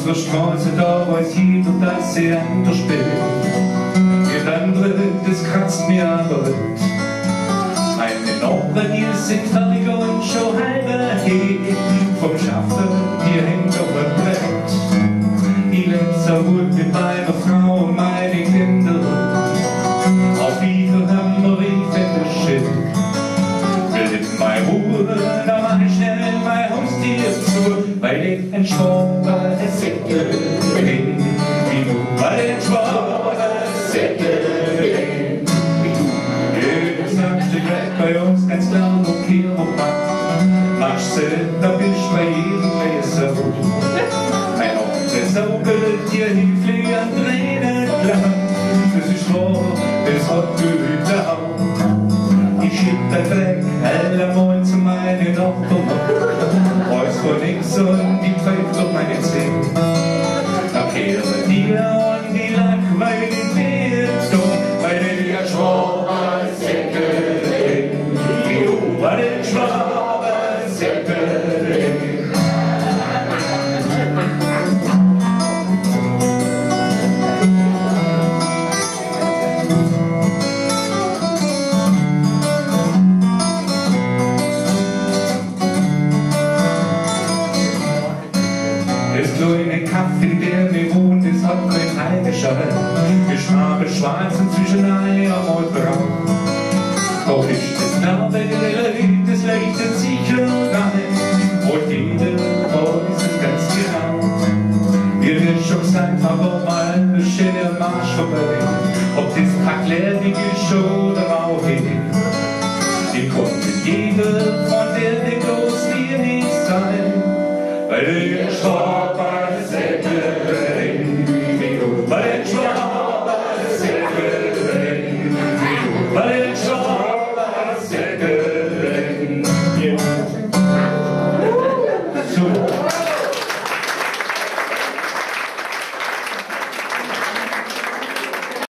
unserer Straße, da weiß jeder, dass sie anders spielt. Die andere, das kratzt mir aber nicht. Meine Nachbarn, die sind fertig und schon halber geht. Vom Schaffen, die hängt auf dem Brett. Die letzte Hut mit meiner Frau und meine Kinder. Auf Biefer haben wir fette Schiff. Will in meine Ruhe, da mach ich schnell mein Haustier zu, weil ich ein Schwaber Säcke bin, wie du, weil ich ein Schwaber Säcke bin, wie du. Du sagst dir gleich bei uns ganz klar, okay, machst du, da bist du bei jedem Gläser. Mein Onkel saugelt dir Hilfe an Tränen klar, das ist wahr, das hat gehüte Haut. Ich schieb den Dreck allemal zu meinen Nachbarn, weiß vor nix und die pfeift durch meine Zähne. Da kehren die an die Lack, weil ich bin da, weil ich ein Schwaber Säcke bin, wie du, weil ich ein Schwaber Säcke bin. Das kleine Kaff, in der wir wohnen, das hat kein Heimgeschall. Wir schwaben schwarz und zwischen Eier und Braun.